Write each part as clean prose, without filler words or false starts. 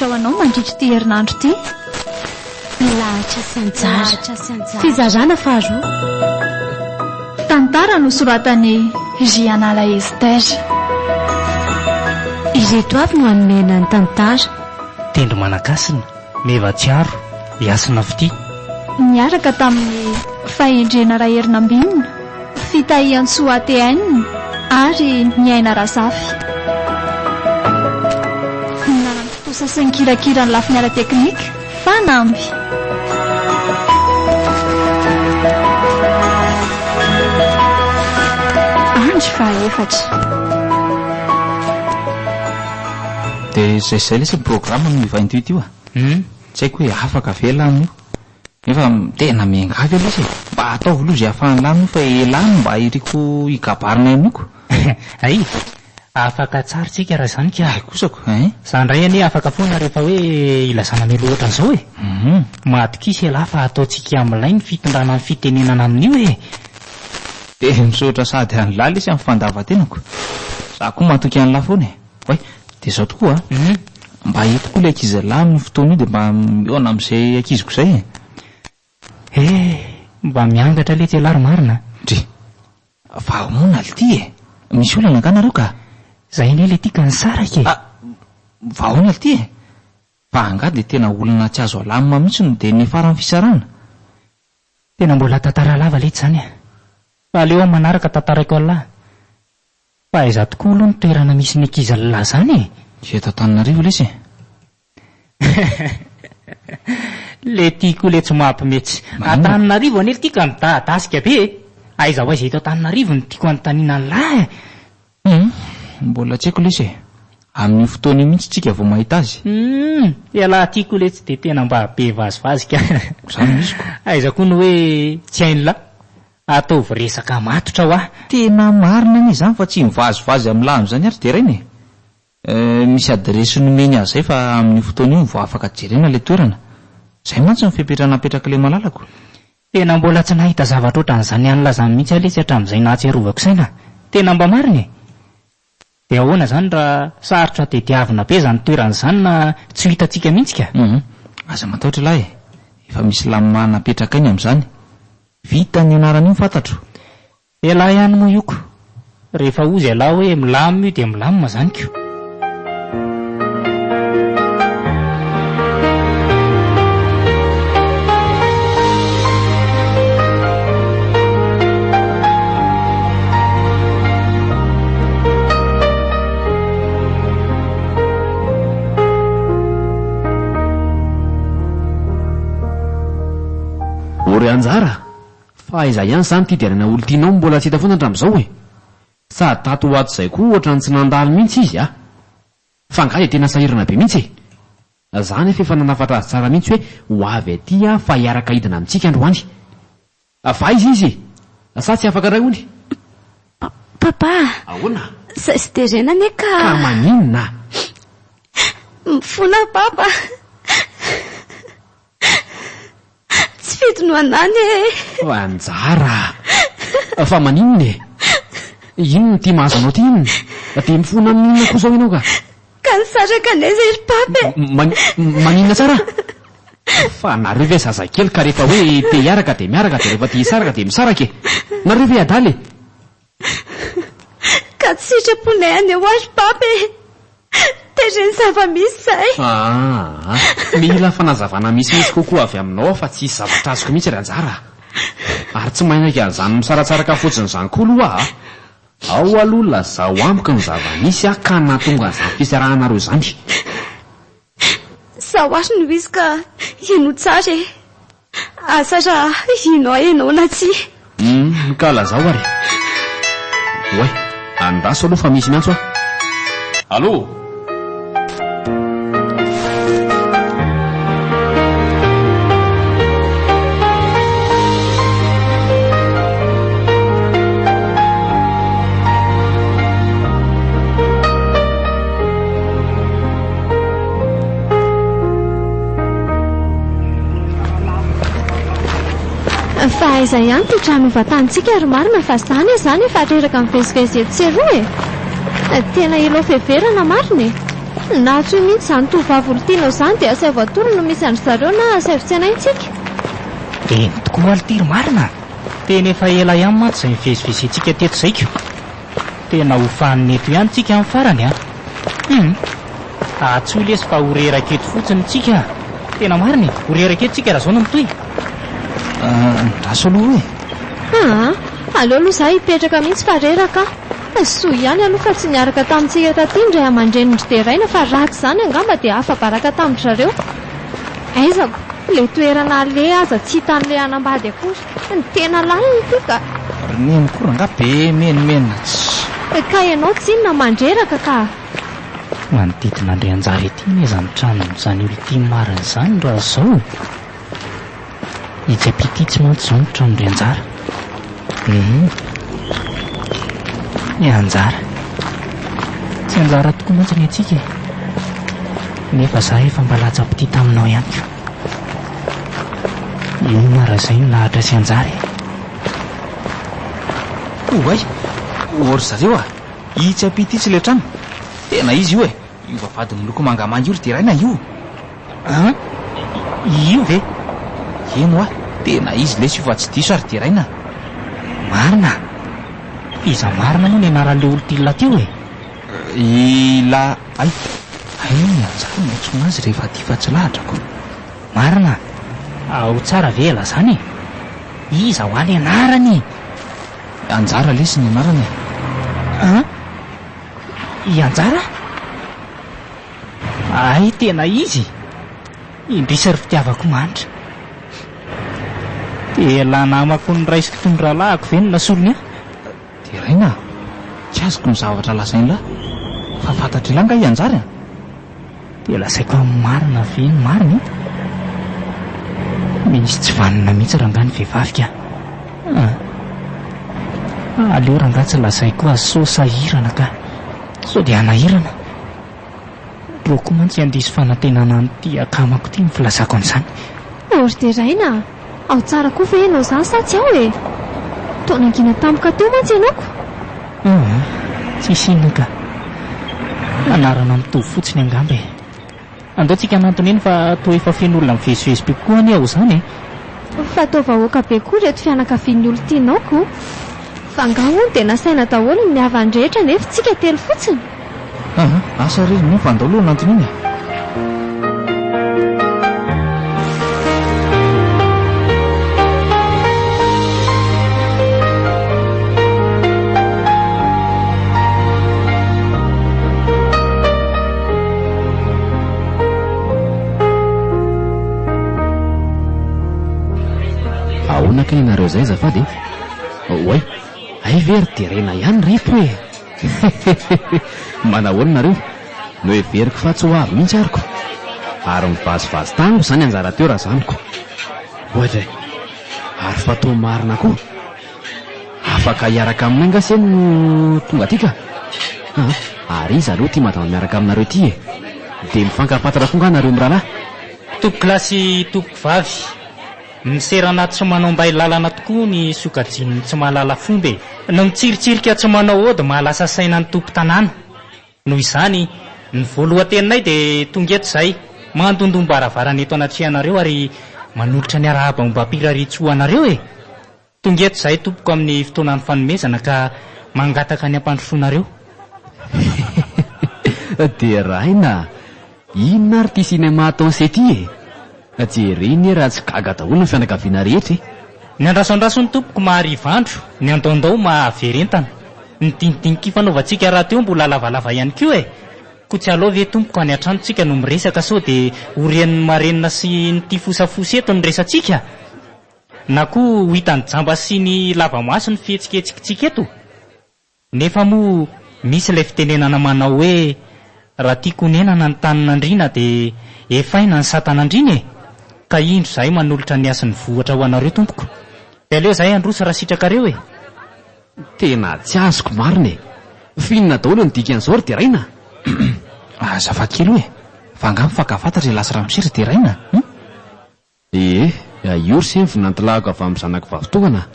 lavitra ho anao mandritra ty herinandro ty. Lahatra sy anjara fizarana faharoa. Tantara no soratany Rianala Ester. Ireto avy no hanomena ny tantara. Tendro manakasina Mevatsiaro Iasina Fity Niaraka tamin'ny fahendrena Raherinambinina, fitahian Soatehainina ary Niaina Rasafy. Nanampotosa sy ny kirakira ny lafiny ara-teknika fanamby. Andro fahaefatra. Dia zay lesy programa no mivainto io tsy haiko hoe afaka velany io nefa tena miangavy lesy mba ataovy loha zay ahafahanylany fa elany mba iriko higabarina iniko. Ay afaka tsara tsika raha zany ka kosako zany ray anie afaka foana rehefa hoe ilazana miloatra an'izao matikisy ela fa ataontsika amin'ilay ny fitondrana ny fitenenana amin'io dia misotra sady an'lahy lesy amin'ny fandavatenako za koa matoky an'lahy foana oe dia zao tokoa mba hitoko ilay ankizy lahy amin'ny fotoana io dia mba miona amin'izay ankiziko izay mba miangatra le tselary marina dre vahoana ality misy olana ka nareo ka zay ne le tika ny sarake vahoana ality fa anga dia tena olana tsy azo alamina mihitsy no dia ny farany fisarana tena mbola tantara lava lety zany fa aleo manaraka tantaraiko alahy fa aiza tokoa aloha ny toerana misy ny ankizy lahy zany eto Antananarivo lesy le tiako le tsy mahampimetsy Antananarivo ane le tika midahadasika be aiza ho aiza eto Antananarivo ny tiako anontaniana ny lahy mbola tsy haiko lesy amin'ny fotoana mihitsy tsika vao mahita azy ialahy tiako le tsy dia tena mba be vazivazika zany misy ko aiza koa ny hoe tsy hainy lahy ataovy resaka matotra ho tena marina anie zany fa tsy mivazivazy amin'ny lano zany ary dia rainy misy adresy nomeny azy zay fa amin'ny fotoana io vao afaka jerena le toerana zay mantsy ny fipetranapetraka le malalako tena mbola tsy nahita zavatra ohatran'izany anylazany mihitsy aletsy hatramin'izay nahatserovako saina tena mba mariny dia ahoana zany raha sarotra tediavina be zany toeran'izany na tsy hitantsika mihitsy ka aza matahotra lahy efa misy lamina napetraka iny amin'izany vita ny anarana io fantatro elahy ihany moa ioko rehefa ozy alahy hoe milamina io dia milamina zanyko ory anjara fa aiza ihany zany ty diarana olo tianao mbola tsy hita foana hatramin'izao sady tato ho ato izay koa ohatrany tsy nandalo mihitsy izy fa nga dia tena sahirana be mihitsy zany efa nanafatra azy tsara mihitsy hoe ho avy aty fa hiaraka hidina amintsika androany fa izy sa tsy afaka ray ony papa ahoana zay sy derena ane ka maninona mifona papa tsy fito no anany anjara fa maninona ino ty mahazo anao ty inona dia mifona amin'inona koa zao ianao ka nisaraka anaiza iry pape maninona tsara fa nareo ve zazakely ka rehefa hoe te hiaraka dia miaraka dia rehefa te hisaraka dia misaraka nareo ve adaly ka tsy sitraponay any eo azy pape tereny zava-misy zay mila fanazavana misimisy kokoa avy aminao fa tsy hisy zavatra azoko mihitsy ry anjara ary tsy mainaka an'izany misaratsaraka fotsiny zany koa aloha ao aloha lazao amiko ny zava-misy ka natonga an'izany fisarahanareo zany sao ary no izy ka ino tsara asa raha inao enao na tsy ka lazao ary oe andaso aloha fa misy miantso allo fa aiza ihany ty trano vatantsika ary marina fa zany zany efa atreraka mivezivezy etsy eroa tena ilo feverana marina Na tsy mihitsy izany tovavy olontianao izany dia asay voatoro no misy andry zareo na asay fitsenaintsika. Tokoa alitiry marina. Tena efa ela ihany mantsy izay mivezivezentsika teto zaiko. Tena ho fahan'ny eto ihany tsika amin'ny farany tsy ho lesy fa horeraketo fotsiny tsika. Tena marina horeraketo tsika raha zao no mitoy. Raso aloha hoe. Aleo aloha izaho hipetraka mihitsy fa reraka. Soa ihany aloha fa tsy niaraka tamintsika taty indray aman-drenindry deraina fa ratsy izany angamba dia hafa baraka tamin'ny zareo. Aizako, ilay toerana ale aza tsy hitan'ilay anambady akory. Ny tena lalina ity ka. Neny koa nga be menimena. Ka ianao tsy inona mandreraka ka. Manodidina Andrianjara ety ny izany trano izany olo tia marina izany raha izao. Itsapity tsy mantsy izao ny trano Andrianjara. Ny anjara tsy anjara tokoa mantsy ny atsika nefa izaho efa mba latsa-pity taminao ihany ko. Inona raha izay no lahatra sy anjara Oay, ory zareo itsapity tsy ilay trano. Tena izy io io vavady miloko mangamanga io ry deraina io. Io ve? Eno tena izy lesy io fa tsy diso ary deraina. Marina. Iza marina moa ny anaran'ilay olon-tilona teo Ila ay ny anjara maitso azy rehefa ty fa tsy lahatrako. Marina. Ao tsara vela zany. Iza ho any anarany. Anjara lesy ny anarany. I anjara? Ay tena izy. Indrisy ry fitiavako manitra. Tela namako ny raisiko toy ny rahalahako ve no nasolony Deraina, tsy azoko ny zavatra lasain'la fa fantatry langa i anjara. Dia lasaiko amin'ny marina ve ny marina misy tsy vanina mihitsy ranga ny vehivavy ka. Aleo ranga tsy lasaiko aso sahirana ka sao dia anahirana. Roko mantsy andiso fanantenana an'ity akamako ity ny filazako an'izany. Ory deraina, ao tsara koa ve ianao izany sa tsy ao taonangina tampoka teo mantsy ianako. Tsy inona ka. Anarana mitovy fotsiny angamba andao tsika anantony eny fa toa efa feno olona mivezivezy be koa any aho izany Fa atao vahoaka be koa reto fianakavian'ny olon-tianaoko. Fa angahoany dia nasaina daholo ny havany rehetra nefa tsika telo fotsiny. Asa rery nefa andao aloha anantony iny. Ahonaka ianareo izay zafady Oay, ay very deraina ihany reto Manahoana nareo no everiko fa tsy ho avy mihitsy ariko ary mivazivazy tango izany anjara teo raha zaniko. Ohatray, ary fa toa marina koa afaka hiaraka aminay ngaseny no tonga aty ka. Ary izy aloha tia madama miaraka aminareo ity dia mifankafantatra koa nga nareo mirahalahy. Toko klasy toko vavy. Miserana tsy manao mbay lalana tokoa ny sokajiny tsy mahalala fomba no mitsiritsirika tsy manao ody mahalasa saina ny tompo tanàna. Noho izany ny voalohan-teninay dia tonga eto izay mandondombaravara eto anatrihanareo ary manolotra ny arahaba mba piraritsy ho anareo Tonga eto izay tompoko amin'ny fotoanan'ny fanomezana ka mangataka ny ampandrosoanareo. Deraina, inona ary ty sinema ataonse ty jereny raha tsy gaga daholo ny fianakaviana rehetra Ny andrasandraso ny tompoko maharivandro, ny andaondao mahaverentana. Ny dinidiniky fanaovantsika raha teo mbola lavalava ihany koa Ko tsy alao ve tompoko any an-tranontsika no miresaka sao dia orian'ny marenina sy ny tifosafosy eto ny resantsika. Na koa ho hitany jamba sy ny lavamaso ny fihetsiketsikitsika eto. Nefa moa misy ilay fitenenana manao hoe raha tiako nenana ny tanin'Andriana dia efaina ny satan'Andriana ka indro izay manolotra ny asany vohatra ho anareo tompoko. Dia aleo izay androso raha sitrakareo Tena tsy azoko marina finona daholo ny dikan'izao ry deraina. Zava-kely fa angamba fankafantatra lasa raha misery deraina. Io ry se vinantolahako avy amin'ny zanako vavitokana.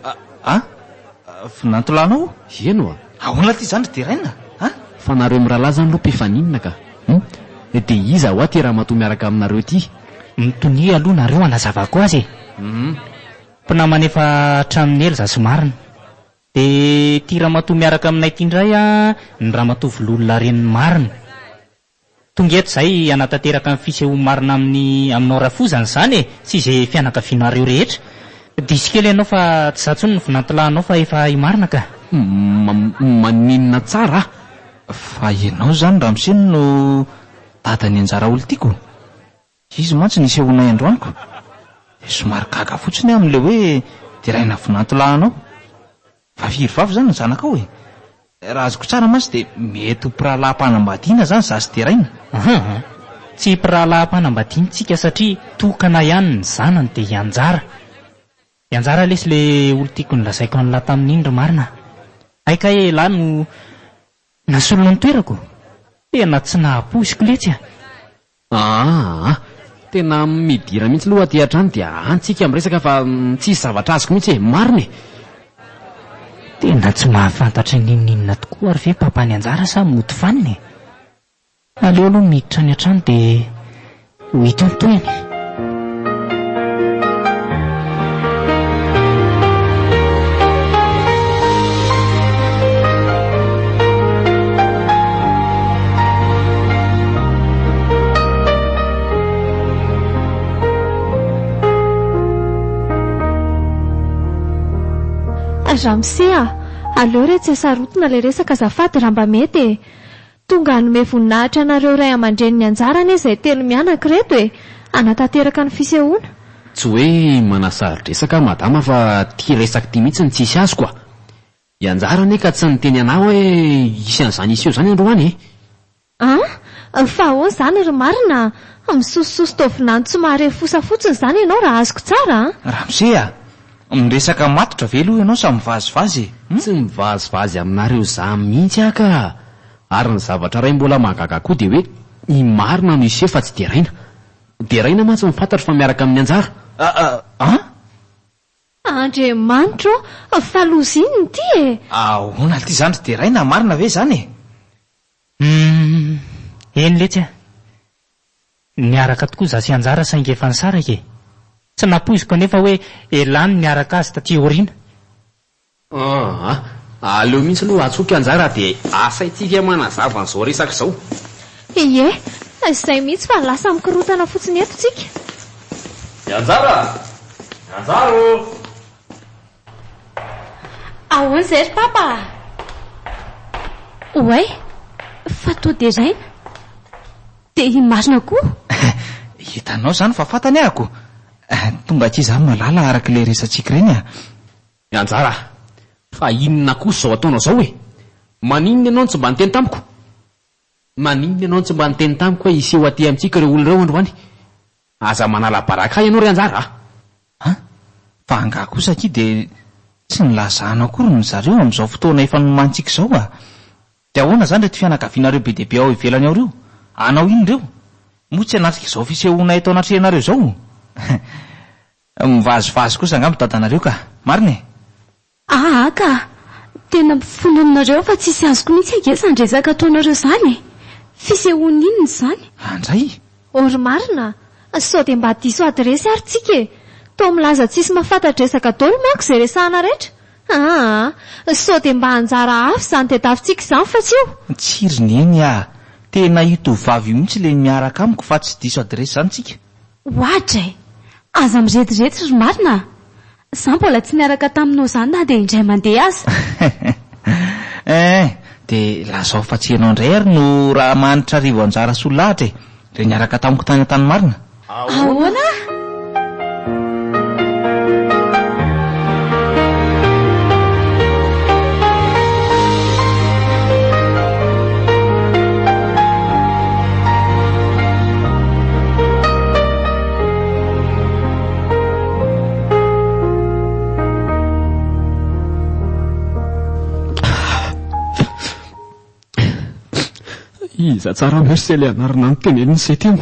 dia iza ho aty raha matoa miaraka aminareo ity? Mitony aloha nareo anazavako azy mpinamana efa hatramin'ny ely za somarina dia tia ramatoa miaraka aminay ity indray a ny ramatoa vololona reniny marina tonga eto izay anatanteraka amin'ny fiseho marina aminao rafozany izany sy izay fianakavianareo rehetra diso kely ianao fa tsy zatsony ny vonantilahinao fa efa imarina ka maninona tsara fa ianao zany Ramoseny no dadany anjara olo tiako. Izy mantsy nisehonay androaniko. Somary gaga fotsiny amin'le hoe teraina vonantolanao. Fa firy vavy zany ny zanakao e. Raha azoko tsara mantsy dia mety ho mpirahalaam-panambadiana zany za sy teraina. Tsy mpirahalaam-panambadiana tsika satria tokana ihany ny zanany dia ianjara. Ianjara lesy le olo tiako nolazaiko an'la tamin'indro marina. Aika lahy no nasolona ny toerako. Tena tsy nahaposiko letsy tena midira mihitsy aloha aty hatrany dia antsika miresaka fa tsisy zavatra azoko mihitsy e, marina e. Tena tsy mahafantatra ninninona tokoa ary ve papany anjara sa moto faniny. Aleo aloha miditra ny hatrany dia ho itontoeny. Ramosea, aleo re tsy hasarotona le resaka azafady raha mba mety e. Tonga hanome voninahitra anareo ray aman-dreniny anjarany izay telo mianaka reto e, anatanteraka ny fisehoana. Tsy hoe manasarotresaka madama fa tia resaka tia mihitsy ny tsisy azy koa. Ianjarany ka tsy niteny anao hoe isy an'izany iseho zany androany e. Fa ahoana izany ry marina, misosososo tovinany somary fosafotsiny izany ianao raha azoko tsara. Ramosea, miresaka matotra ve aloha ianao sa mivazivazy? Tsy mivazivazy aminareo za mihitsy aka. Ary ny zavatra ray mbola mahagaga koa dia hoe i marina no iseho fa tsy deraina. Deraina mantsy mifantatra fa miaraka amin'ny anjara. Andriamanitro, fa loza inony ity e. Ahoana ity zany ry deraina marina ve zany e? Eny letsy a. Miaraka tokoa za sy anjara saingy efa nisaraka e. Tsy napoiziko anefa hoe elany miaraka azy taty aoriana. Aleo mihitsy aloha atsoky anjara dia asaitsika manazava an'izao resaka izao. Ie, izay mihitsy fa lasa mikirotana fotsiny eto tsika. Anjara! Anjaro! Ahoana izay ry papa? Oay, fa toa deraina. Dia marina koa. Hitanao zany fa fantany ahako. Tonga aty izany malala araka ilay resantsika ireny a. Anjara, fa inona kosa izao ataonao izao e? Maninona ianao tsy mba niteny tamiko? Maninona ianao tsy mba niteny tamiko hoe iseho aty amintsika ireo olona ireo androany? Aza manala baraka ianao ry anjara Fa angaha kosa aty dia tsy nilazana akory ny zareo amin'izao fotoana efa nomantsika izao a. Dia ahoana zany reto fianakavianareo be dia be ao ivelany ao reo? Anao iny reo? Moa tsy anatrika izao fisehoana eto anatrehanareo izao? Mivazivazy kosa angamba dadanareo ka, marina e? Ka tena mifononareo fa tsisy azoko mihitsy angesa andresaka ataonareo izany. Fisehoana inona izany? Andray? Ory marina, sao dia mba diso adresy ary tsika e. Tao milaza tsisy mahafantatra resaka daholo manko izay resahana rehetra. Sao dia mba anjara hafa izany tadiavintsika izany fa tsy io. Tsironeny a, tena itovavy mihitsy le miaraka amiko fa tsy diso adresy zany tsika. Ohatray, aza miretirety ry marina. Za mbola tsy niaraka taminao izany na dia indray mandeha aza. Dia lazao fa tsy ianao indray ary no raha manitra arivo anjara solahatra e. Re niaraka tamiko tany an-tany marina. Ahoana? Iza tsara merci le anarana ny teneniny izay teo.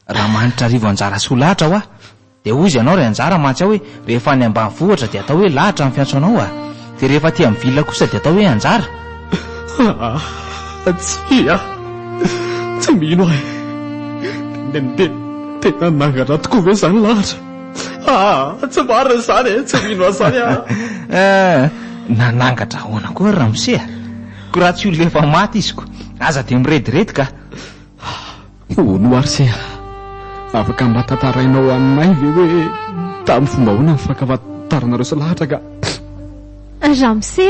Raha manitra arivo anjara solahatra ho dia ozy ianao ry anjara mantsy aho hoe rehefa any ambanivohitra dia atao hoe lahatra amin'ny fiantso anao dia rehefa aty amin'ny villa kosa dia atao hoe anjara. Tsy mino ahy. tena nangatra tokoa ve zany lahatra? Tsy marina zany tsy mino azany nanangatra ahoana koa Ramose ko raha tsy olona efa maty izy ko aza dia mirediredy ka ono Arse afaka mba tantarainao aminay ve hoe tamin'ny fomba hoana mifankafantaranareo sy lahatra ka Ramose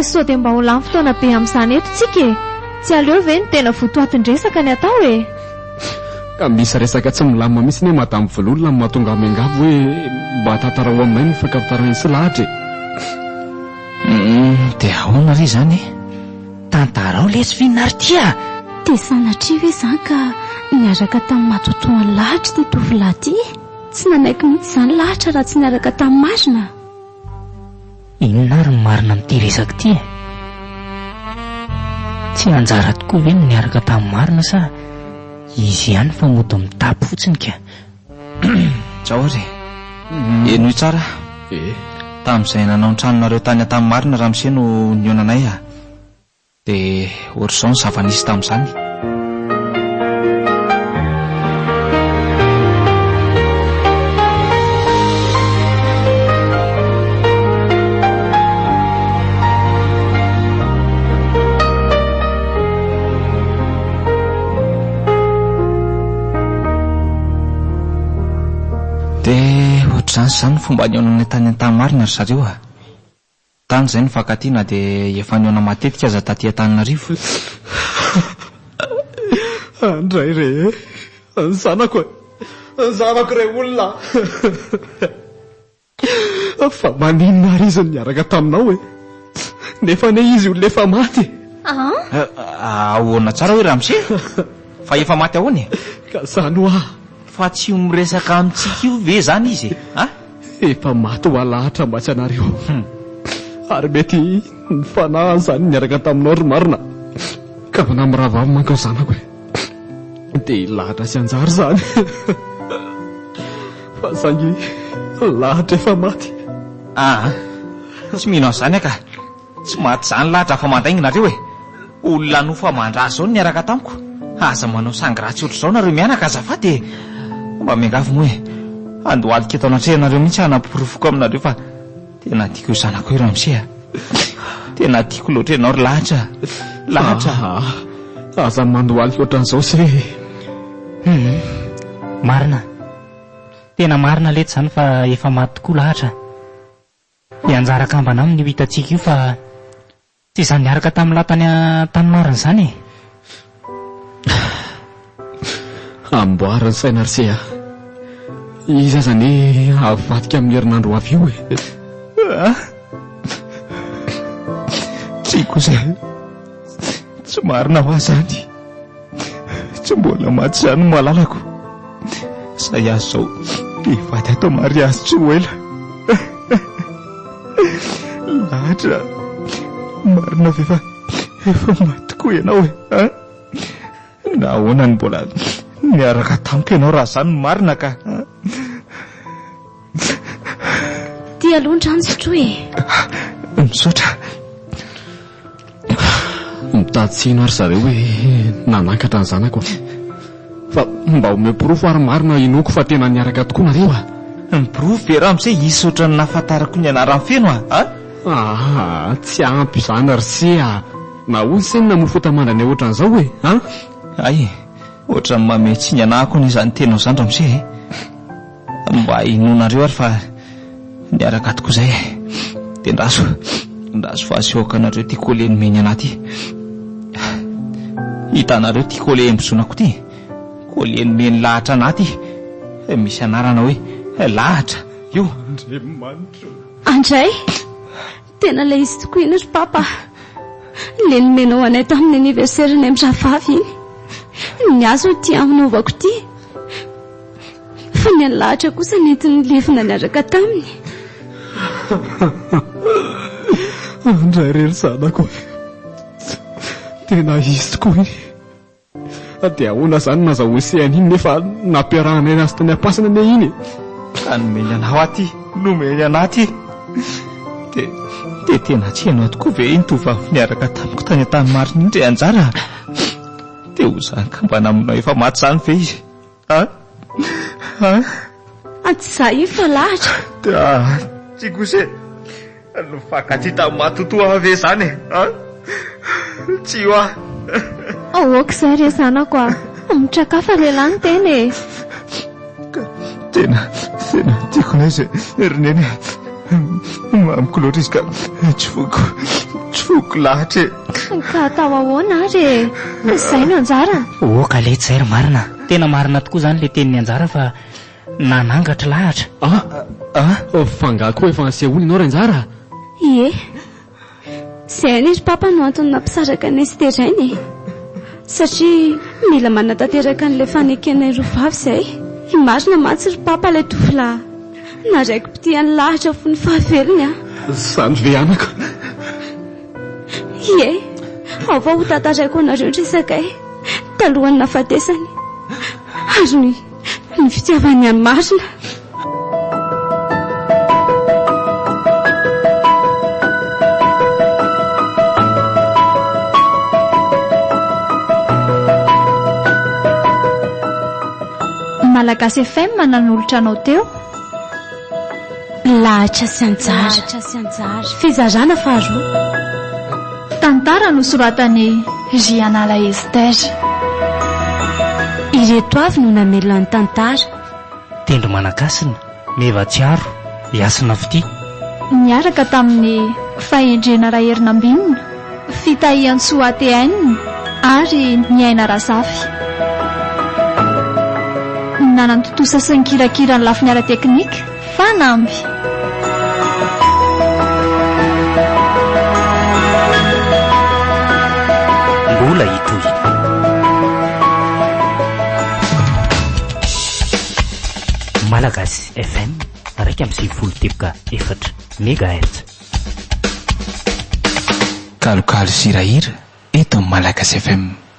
sao dia mba ho lany fotoana be amin'izany eto tsika tsy aleo ve ny tena votoatin-dresaka ny atao ka misy resaka tsy milamina mihitsy ny madamy voalolona ny mahatonga miangavo hoe mba tantarao aminay ny mifankafantarana sy lahatra dia ahoana ry zany tantarao lesy finartia dia sanatria hoe izany ka niaraka tamin'ny matotoan'ny lahatra ty tovolahy ty tsy nanaiky mihitsy izany lahatra raha tsy niaraka tamin'ny marina inona ary ny marina amin'ity resaka ty tsy anjara tokoa ve ny niaraka tamin'ny marina sa izy ihany fa mody mitapy fotsiny ka Jaory enoy tsara tamin'izay nanao ny tranonareo tany tamin'ny marina Ramose no nionanay dia ohatr'izao ny zava-nisy tamin'izany dia ohatr'izany zany fomba nionanay tany an-tany-marina ry zareo tany izay ny fakatiana dia efa niona matetika aza taty Antananarivo andray re ny zanako re olona fa maninona ary izy niaraka taminao nefa ne izy olona efa maty ahoana tsara hoe Ramose fa efa maty ahoany ka zany fa tsy miresaka amintsika io ve zany izy efa maty ho alahatra mba tsy anareo ary mety ny fanahy zany niaraka taminao ry marina ka manamyravavy manka ao zanako dia lahatra sy anjary zany fa zangy lahatra efa maty tsy mino azany ka tsy maty zany lahatra fa mandainginareo olona no fa mandrazy zao niaraka tamiko aza manao sangratsy ohatr'izao nareo mianaka azafady mba miangavo moa andohalika eto anatrehnareo mihitsy hanampirofoko aminareo fa tena tiako io zanako io Ramose tena tiako loatra ianao ry lahatra aza mandohalika ohatran'izao sy marina tena marina lety zany fa efa maty tokoa lahatra anjara kambana aminy io hitantsika io fa tsy izany niaraka tamin'ny latany tany marina izany amboariny saina Arse izy aza ne avadika amin'ny herinandro avy io tsy kosa tsy marina ho zany tsy mbola maty zany malalako zay azo zao hivady atao mariazy tsy ho ela lahatra marina ve efa maty koa ianao na ahoana ny mbola niaraka tamiko ianao raha zany marina ka dia alondrano sotro misaotra mitady tsino ary zareo hoe nanankatra ny zanako fa mba omepirofo ary marina inoko fa tena niaraka tokoa nareo mipirofo ve Ramose isy oatra ny nahafantarako ny anaran'ny feno tsy ampy izany Arse na hoy seny namofotamandany ohatran'izao ay ohatra ny mametsy ny anahako ny izany tenao izany Ramose mba inonareo ary fa niaraka tokoa izay dia ndazo fa asehoakanareo ty koleny meny anaty hitanareo ty kole embozonako ty koleny meny lahatra anaty misy anarana hoe lahatra io andray tena ilay izy tokoa iny ry papa le nomenao anay tamin'ny aniversaire ny amin'ny ravavy iny ny azo ty aminovako ty fa ny any lahatra kosa nentiny lefina niaraka taminy andray rery zanako tena izy tokoa iny dia ahoana zany nazahoseany iny nefa nampiarahanay azy tany ampasana ne iny ka nomeny anao aty nomeny anaty dia tena tsy ianao tokoa ve iny tovavy niaraka tamiko tany an-tany marina iny ndre anjara dia ho zany ka mba namonao efa maty zany ve izy Antsy io fa lahatra. Tsy kosa no fakaty tamin'ny matotoa ave zany tsy io Aoka izay rezanako mitrakafa lehilahy ny teny e. Tena tiako ilay izay roneny mamiko loatra izy ka tsy foko lahatra Ka atao ahoana ary e? Izay no anjara. Oka le tsy zay marina. Tena marina tokoa zany le tenin'ny anjara fa nanangatra lahatra. Fangahy koa efa nasehoany ianao ranjara. Ie, izay ry papa no antony nampisaraka anay sy terainy e. Satria mila manatanteraka an'ilay fanekena roa vavy izay. Marina mantsy ry papa ilay tovolahy naraiky pitiany lahatra fony fahavelony Zany ve anako? Ie, ao fa ho tantaraiko anareo resakay talohany nafatesany ary ny fitiavany any marina. Malagasy FM mananolotra anao teo. Lahatra sy anjara. Fizarana faharoa. Tantara nosoratany Rianala Ester. Ireto avy no namelona ny tantara. Tendro Managasina, Mevatsiaro, Iasina Fity. Niaraka tamin'ny fahendrena Raherinambinina, Fitahian-Soa ATN ary Niaina Razafy. Nanantotosa sy ny kirakira ny lafiny ara-teknika, fanamby. Mbola hitohy. Malagasy FM 104.4 MHz. Kalokalo sirahira eto Malagasy FM.